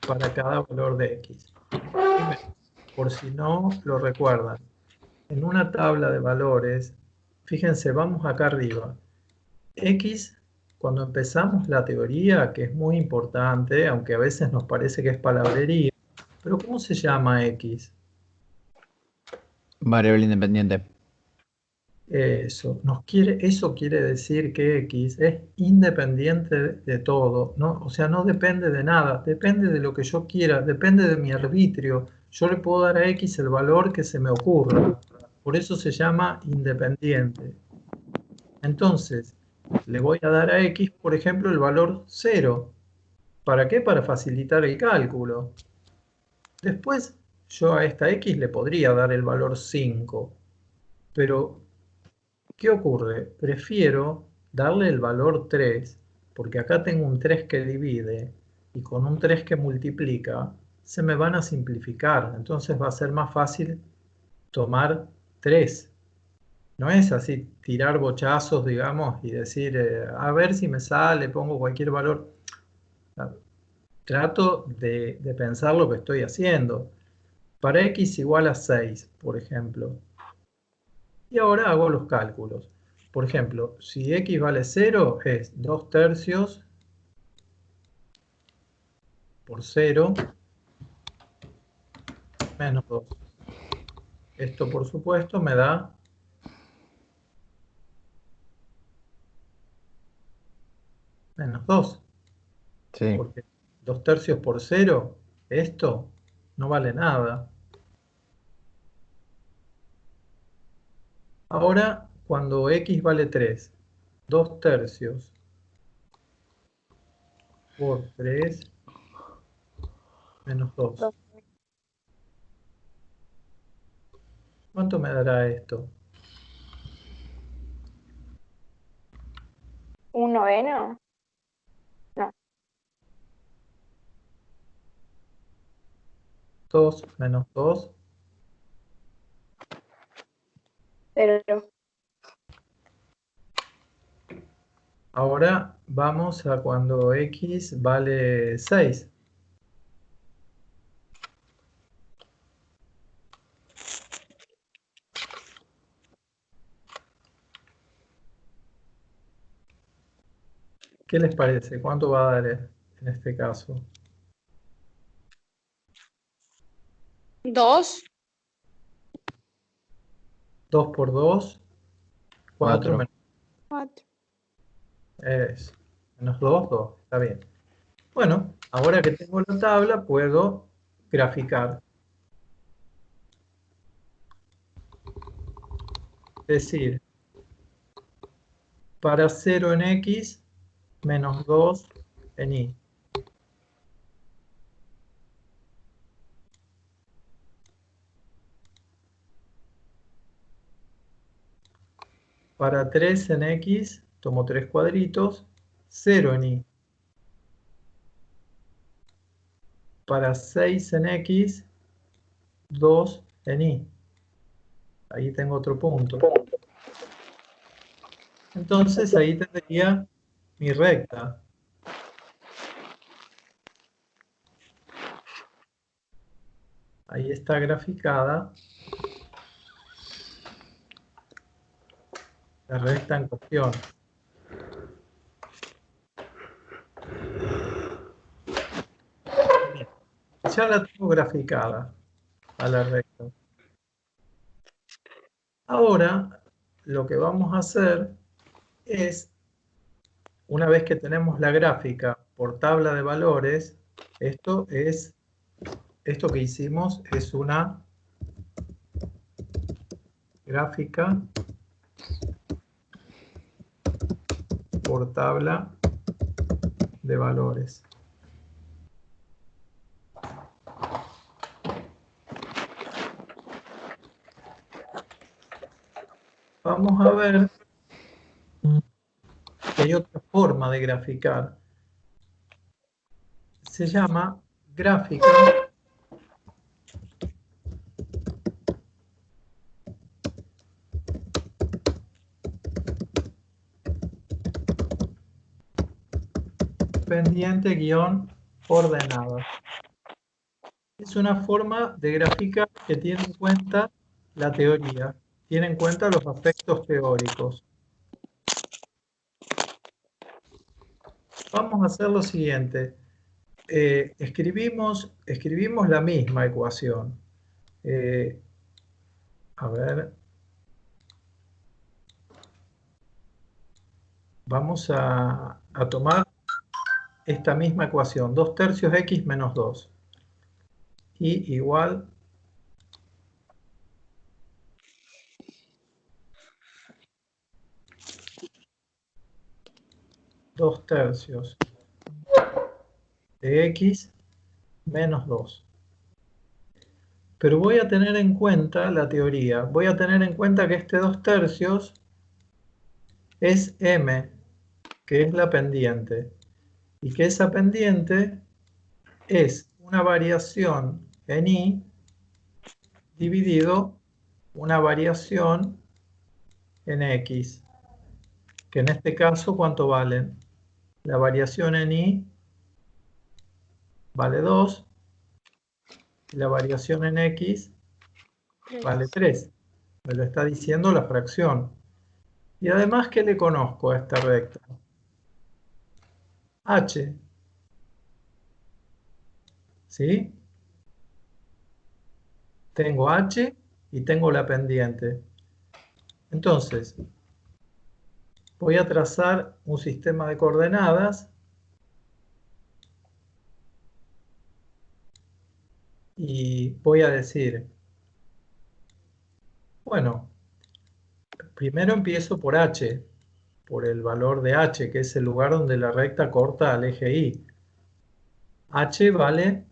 para cada valor de x. Por si no lo recuerdan, en una tabla de valores, fíjense, vamos acá arriba. X, cuando empezamos la teoría, que es muy importante, aunque a veces nos parece que es palabrería, pero ¿cómo se llama X? Variable independiente. Eso quiere decir que X es independiente de todo, ¿no? O sea, no depende de nada, depende de lo que yo quiera, depende de mi arbitrio. Yo le puedo dar a X el valor que se me ocurra, por eso se llama independiente. Entonces, le voy a dar a X, por ejemplo, el valor 0. ¿Para qué? Para facilitar el cálculo. Después, yo a esta X le podría dar el valor 5, pero ¿qué ocurre? Prefiero darle el valor 3, porque acá tengo un 3 que divide, y con un 3 que multiplica, se me van a simplificar. Entonces va a ser más fácil tomar 3. No es así tirar bochazos, digamos, y decir, a ver si me sale, pongo cualquier valor. Trato de pensar lo que estoy haciendo. Para x igual a 6, por ejemplo. Y ahora hago los cálculos. Por ejemplo, si x vale 0, es 2 tercios por 0 menos 2. Esto, por supuesto, me da menos 2. Sí. Porque 2 tercios por 0, esto no vale nada. Ahora, cuando x vale 3, 2 tercios por 3 menos 2. ¿Cuánto me dará esto? ¿Un noveno? 2 menos 2. Pero Ahora vamos a cuando x vale 6. ¿Qué les parece? ¿Cuánto va a dar en este caso? 2. 2 por 2, 4 4. menos, 4. es, menos 2, 2. Está bien. Bueno, ahora que tengo la tabla, puedo graficar. Es decir, para 0 en x, menos 2 en y. Para 3 en x, tomo 3 cuadritos, 0 en y. Para 6 en x, 2 en y. Ahí tengo otro punto. Entonces ahí tendría mi recta. Ahí está graficada la recta en cuestión. Bien, ya la tengo graficada a la recta. Ahora lo que vamos a hacer es, una vez que tenemos la gráfica por tabla de valores, esto que hicimos es una gráfica por tabla de valores. Vamos a ver que hay otra forma de graficar. Se llama gráfica pendiente guión ordenada. Es una forma de graficar que tiene en cuenta la teoría, tiene en cuenta los aspectos teóricos. Vamos a hacer lo siguiente. Escribimos la misma ecuación. A ver. Vamos a tomar esta misma ecuación, 2 tercios x menos 2. Y igual 2 tercios de x menos 2. Pero voy a tener en cuenta la teoría. Voy a tener en cuenta que este 2 tercios es m, que es la pendiente. Y que esa pendiente es una variación en y dividido una variación en x. Que en este caso, ¿cuánto valen? La variación en y vale 2. Y la variación en x vale 3. Me lo está diciendo la fracción. Y además, ¿qué le conozco a esta recta? H. ¿Sí? Tengo H y tengo la pendiente. Entonces, voy a trazar un sistema de coordenadas y voy a decir, bueno, primero empiezo por H. por el valor de h, que es el lugar donde la recta corta al eje y. H vale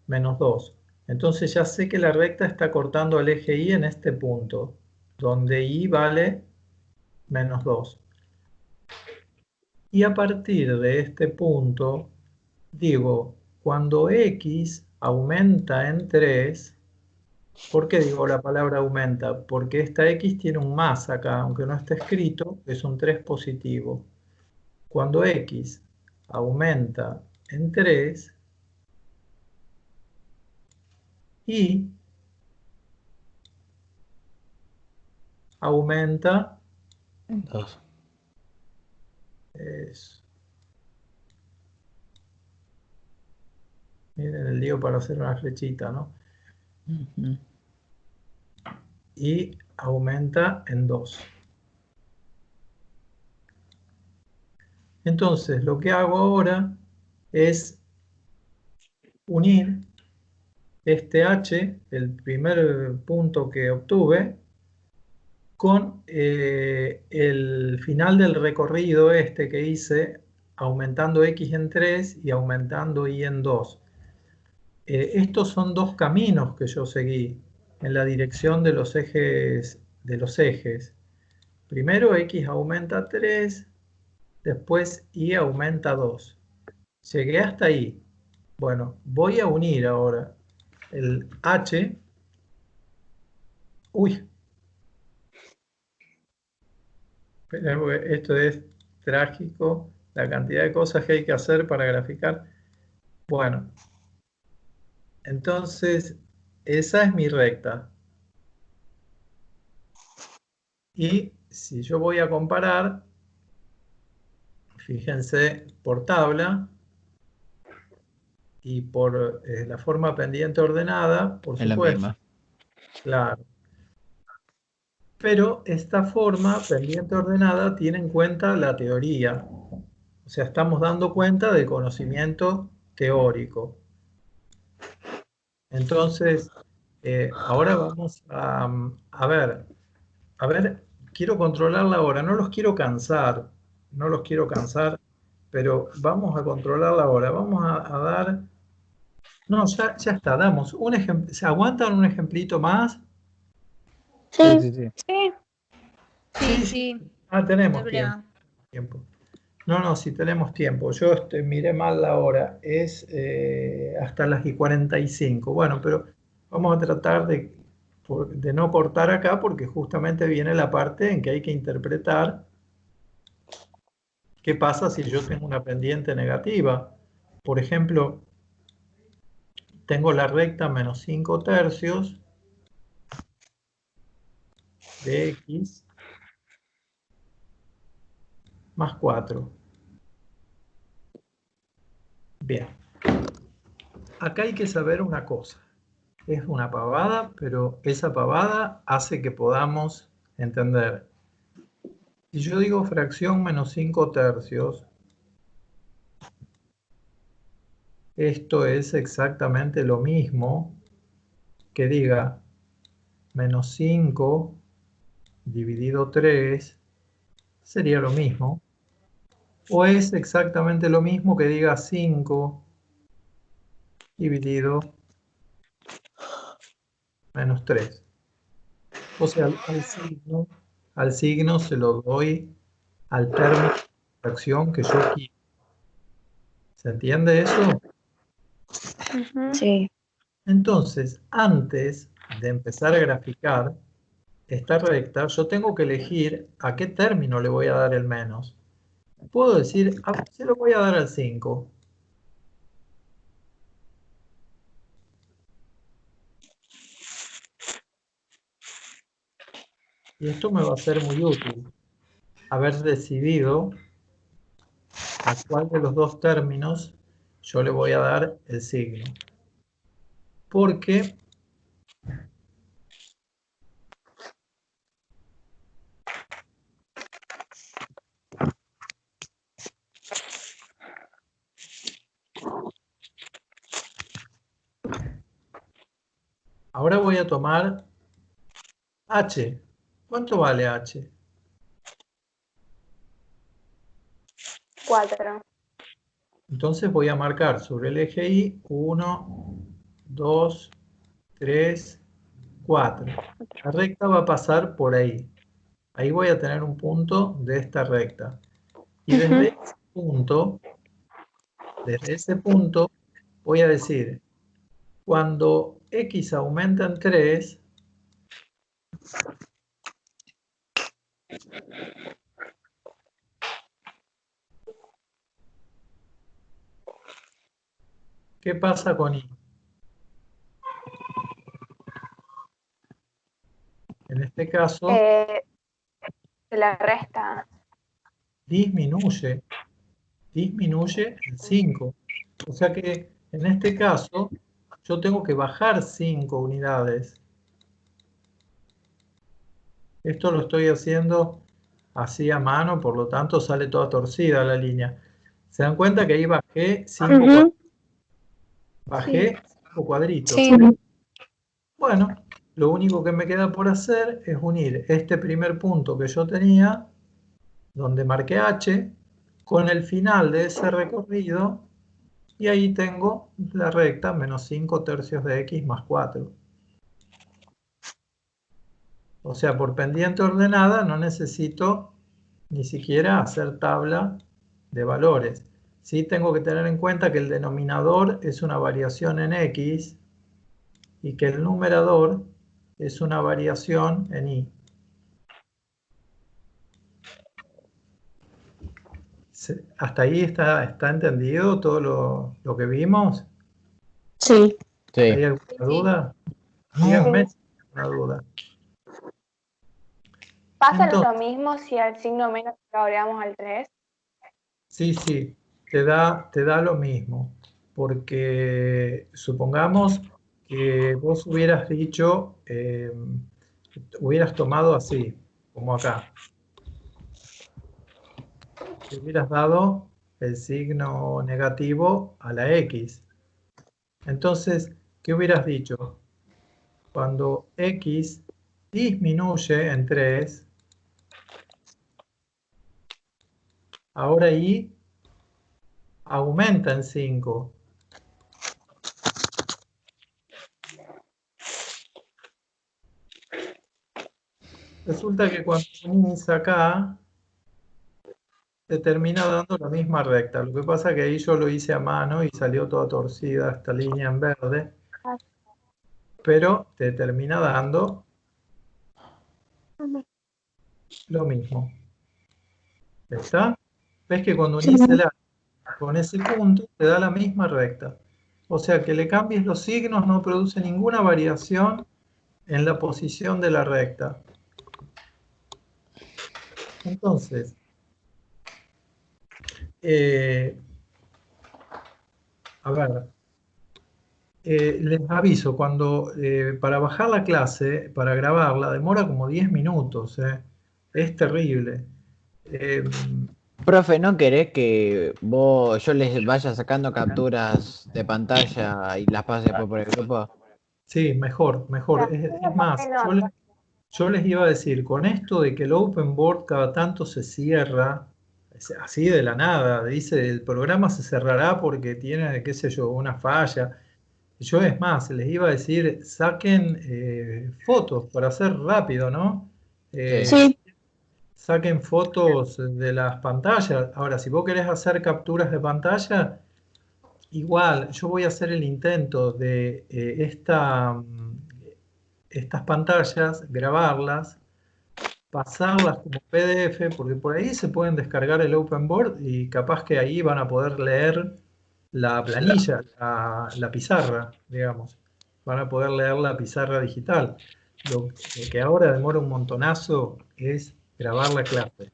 menos 2. Entonces ya sé que la recta está cortando al eje y en este punto, donde y vale menos 2. Y a partir de este punto, digo, cuando x aumenta en 3, ¿por qué digo la palabra aumenta? Porque esta x tiene un más acá, aunque no esté escrito, es un 3 positivo. Cuando x aumenta en 3, y aumenta, 2. eso. Miren el lío para hacer una flechita, ¿no? Y aumenta en 2. Entonces, lo que hago ahora es unir este h, el primer punto que obtuve, con el final del recorrido este que hice, aumentando x en 3 y aumentando y en 2. Estos son dos caminos que yo seguí en la dirección de los ejes. Primero x aumenta 3, después y aumenta 2. Llegué hasta ahí. Bueno, voy a unir ahora el h. Uy, pero esto es trágico, la cantidad de cosas que hay que hacer para graficar. Bueno, entonces esa es mi recta. Y si yo voy a comparar, fíjense, por tabla y por la forma pendiente ordenada, por Es la supuesto. misma. Claro. Pero esta forma pendiente ordenada tiene en cuenta la teoría. O sea, estamos dando cuenta del conocimiento teórico. Entonces, ahora vamos a ver, quiero controlar la hora, no los quiero cansar, pero vamos a controlar la hora, vamos a dar, no, ya está, damos un ejemplo, ¿se aguantan un ejemplito más? Sí, sí, sí. Sí. Sí, sí, Tenemos no hay problema. tiempo. No, si tenemos tiempo. Yo miré mal la hora. Es hasta las y 45. Bueno, pero vamos a tratar de no cortar acá porque justamente viene la parte en que hay que interpretar qué pasa si yo tengo una pendiente negativa. Por ejemplo, tengo la recta menos 5 tercios de x más 4. Bien. Acá hay que saber una cosa. Es una pavada, pero esa pavada hace que podamos entender. Si yo digo fracción menos 5 tercios, esto es exactamente lo mismo que diga menos 5 dividido 3, sería lo mismo. O es exactamente lo mismo que diga 5 dividido menos 3. O sea, al signo se lo doy al término de fracción que yo quiero. ¿Se entiende eso? Sí. Entonces, antes de empezar a graficar esta recta, yo tengo que elegir a qué término le voy a dar el menos. Puedo decir, se lo voy a dar al 5. Y esto me va a ser muy útil, haber decidido a cuál de los dos términos yo le voy a dar el signo. Porque ahora voy a tomar h. ¿Cuánto vale h? 4. Entonces voy a marcar sobre el eje Y 1, 2, 3, 4. La recta va a pasar por ahí. Ahí voy a tener un punto de esta recta. Y desde ese punto voy a decir, cuando X aumenta en 3, ¿qué pasa con Y? En este caso, Se la resta. disminuye en 5. O sea que en este caso yo tengo que bajar 5 unidades. Esto lo estoy haciendo así a mano, por lo tanto sale toda torcida la línea. ¿Se dan cuenta que ahí bajé 5 cuadritos? Bajé 5 cuadritos. Sí. Bueno, lo único que me queda por hacer es unir este primer punto que yo tenía, donde marqué H, con el final de ese recorrido, y ahí tengo la recta menos 5 tercios de X más 4. O sea, por pendiente ordenada no necesito ni siquiera hacer tabla de valores. Sí tengo que tener en cuenta que el denominador es una variación en X y que el numerador es una variación en Y. ¿Hasta ahí está entendido todo lo que vimos? Sí. ¿Hay Sí. alguna duda? Díganme si hay alguna duda. ¿Pasa Entonces, lo mismo si al signo menos lo agregamos al 3? sí, te da lo mismo, porque supongamos que vos hubieras dicho, hubieras tomado así, como acá, que hubieras dado el signo negativo a la X. Entonces, ¿qué hubieras dicho? Cuando X disminuye en 3, ahora Y aumenta en 5. Resulta que cuando unís acá, te termina dando la misma recta. Lo que pasa es que ahí yo lo hice a mano y salió toda torcida esta línea en verde. Pero te termina dando lo mismo. ¿Está? ¿Ves que cuando unís el A con ese punto, te da la misma recta? O sea, que le cambies los signos no produce ninguna variación en la posición de la recta. Entonces, a ver, les aviso, cuando para bajar la clase, para grabarla, demora como 10 minutos. Es terrible. Profe, ¿no querés que yo les vaya sacando capturas de pantalla y las pase después por el grupo? Sí, mejor. Es más, yo les iba a decir, con esto de que el Open Board cada tanto se cierra, así de la nada, dice el programa se cerrará porque tiene, qué sé yo, una falla. Yo es más, les iba a decir, saquen fotos para hacer rápido, ¿no? Sí. Saquen fotos de las pantallas. Ahora, si vos querés hacer capturas de pantalla, igual, yo voy a hacer el intento de estas pantallas, grabarlas, pasarlas como PDF, porque por ahí se pueden descargar el Open Board y capaz que ahí van a poder leer la planilla, la pizarra, digamos. Van a poder leer la pizarra digital. Lo que ahora demora un montonazo es grabar la clase.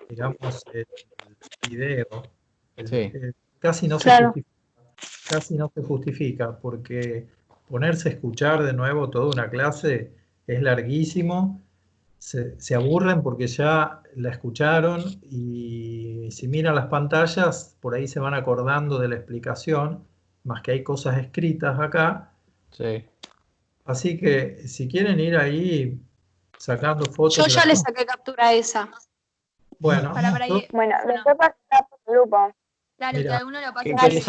Digamos, el video. Sí. Casi no se Claro. justifica. Casi no se justifica, porque ponerse a escuchar de nuevo toda una clase es larguísimo. Se aburren porque ya la escucharon y si miran las pantallas, por ahí se van acordando de la explicación, más que hay cosas escritas acá. Sí. Así que si quieren ir ahí sacando fotos. Yo ya le saqué captura a esa. Bueno, Para yo- que, Bueno, no. después pasar por el grupo. Claro, que Mira, alguno lo pase Que por le el grupo.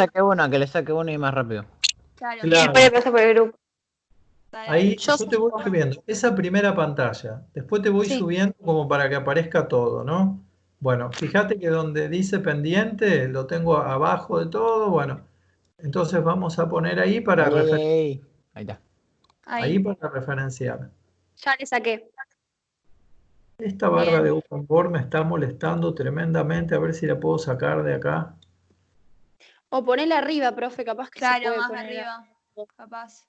saque uno y más rápido. Claro. claro, Después le paso por el grupo. Dale, ahí Yo yo te voy subo. subiendo esa primera pantalla. Después te voy Sí. subiendo como para que aparezca todo, ¿no? Bueno, fíjate que donde dice pendiente lo tengo abajo de todo. Bueno, entonces vamos a poner ahí para Ahí está. ahí ahí. para referenciar. Ya le saqué. Esta barra Bien. de Open Board me está molestando tremendamente. A ver si la puedo sacar de acá. O ponela arriba, profe, capaz que se Claro, puede más poner. arriba. Capaz.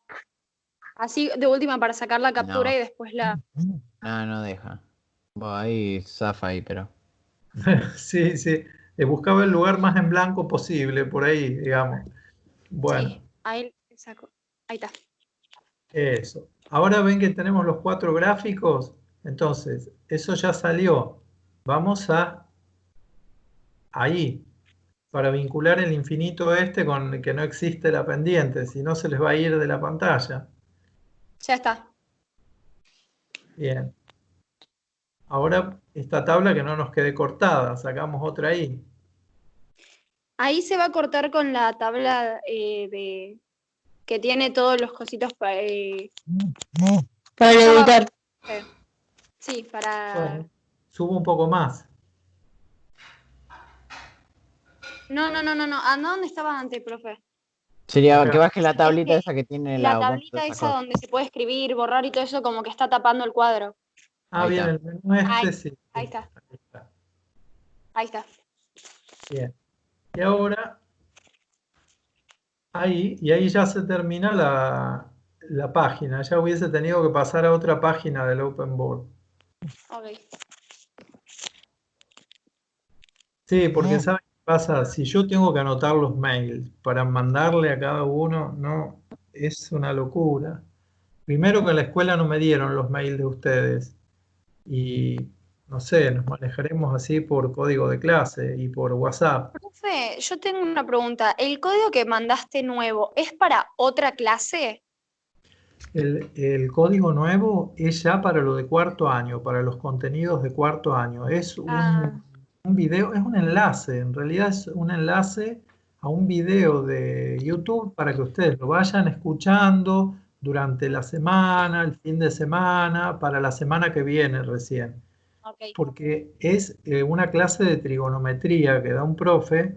Así de última para sacar la captura No. y después la. No deja. Bueno, ahí zafa ahí, pero. Sí, sí. Buscaba el lugar más en blanco posible, por ahí, digamos. Bueno, Sí, ahí le saco. Ahí está. eso. Ahora ven que tenemos los 4 gráficos. Entonces, eso ya salió. Vamos a ahí, para vincular el infinito este con que no existe la pendiente, si no se les va a ir de la pantalla. Ya está. Bien. Ahora esta tabla que no nos quede cortada, sacamos otra ahí. Ahí se va a cortar con la tabla que tiene todos los cositos Para Esa va- editar. sí, para. Bueno, subo un poco más. No. ¿A dónde estaba antes, profe? Sería Acá. que baje la tablita que esa que tiene La bueno, tablita todas esas esa cosas. donde se puede escribir, borrar y todo eso, como que está tapando el cuadro. Ah, Ahí bien, está. el menú este Ahí, sí. ahí está. Ahí está. Ahí está. Bien. Y ahora, ahí ya se termina la página. Ya hubiese tenido que pasar a otra página del Open Board. Ok. Sí, porque ¿saben qué pasa? Si yo tengo que anotar los mails para mandarle a cada uno, no, es una locura. Primero que en la escuela no me dieron los mails de ustedes y no sé, nos manejaremos así por código de clase y por WhatsApp. Profe, yo tengo una pregunta. ¿El código que mandaste nuevo es para otra clase? El código nuevo es ya para lo de cuarto año, para los contenidos de cuarto año. Es un video, es un enlace, en realidad es un enlace a un video de YouTube para que ustedes lo vayan escuchando durante la semana, el fin de semana, para la semana que viene recién. Ok. Porque es una clase de trigonometría que da un profe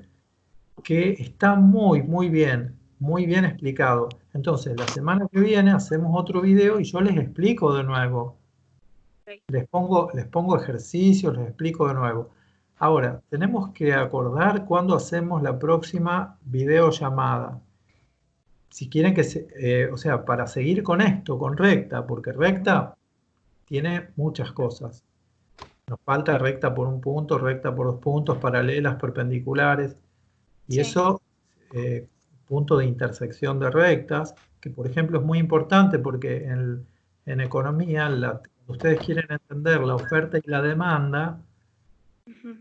que está muy bien explicado. Entonces, la semana que viene hacemos otro video y yo les explico de nuevo. Les pongo ejercicios, les explico de nuevo. Ahora, tenemos que acordar cuándo hacemos la próxima videollamada. Si quieren o sea, para seguir con esto, con recta, porque recta tiene muchas cosas. Nos falta recta por un punto, recta por 2 puntos, paralelas, perpendiculares. Y Sí. eso, punto de intersección de rectas, que por ejemplo es muy importante porque en economía, ustedes quieren entender la oferta y la demanda,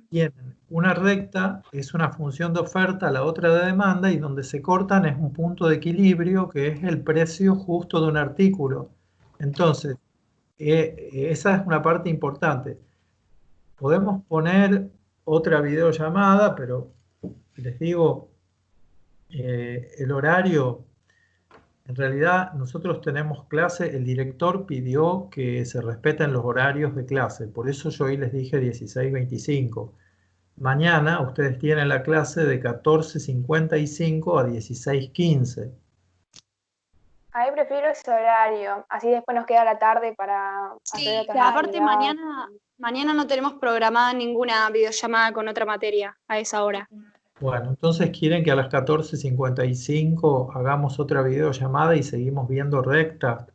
tienen una recta, es una función de oferta, la otra de demanda, y donde se cortan es un punto de equilibrio que es el precio justo de un artículo. Entonces, esa es una parte importante. Podemos poner otra videollamada, pero les digo, el horario, en realidad nosotros tenemos clase, el director pidió que se respeten los horarios de clase, por eso yo hoy les dije 16:25. Mañana ustedes tienen la clase de 14:55 a 16:15. Ahí prefiero ese horario, así después nos queda la tarde para hacer otras Que aparte actividades. mañana no tenemos programada ninguna videollamada con otra materia a esa hora. Bueno, entonces quieren que a las 14:55 hagamos otra videollamada y seguimos viendo recta,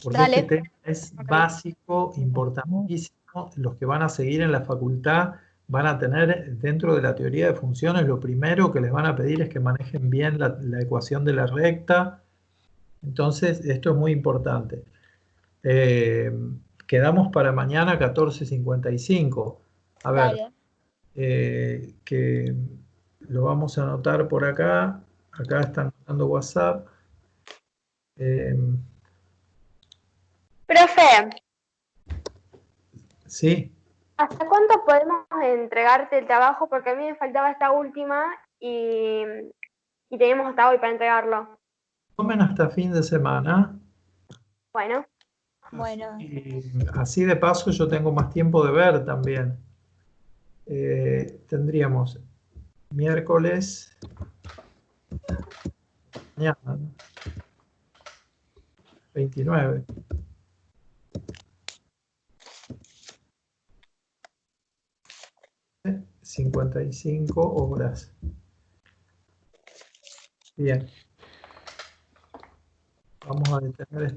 porque Dale. este tema es básico, importantísimo. Los que van a seguir en la facultad van a tener dentro de la teoría de funciones, lo primero que les van a pedir es que manejen bien la ecuación de la recta. Entonces, esto es muy importante. Quedamos para mañana 14:55. A ver, que lo vamos a anotar por acá. Acá están mandando WhatsApp. Profe, Sí. ¿Hasta cuánto podemos entregarte el trabajo? Porque a mí me faltaba esta última y tenemos hasta hoy para entregarlo. Tomen hasta fin de semana. Bueno, Bueno, Y así de paso yo tengo más tiempo de ver también. Tendríamos miércoles, mañana, ¿no? 29. ¿Eh? 55 horas. Bien. Vamos a detener esta.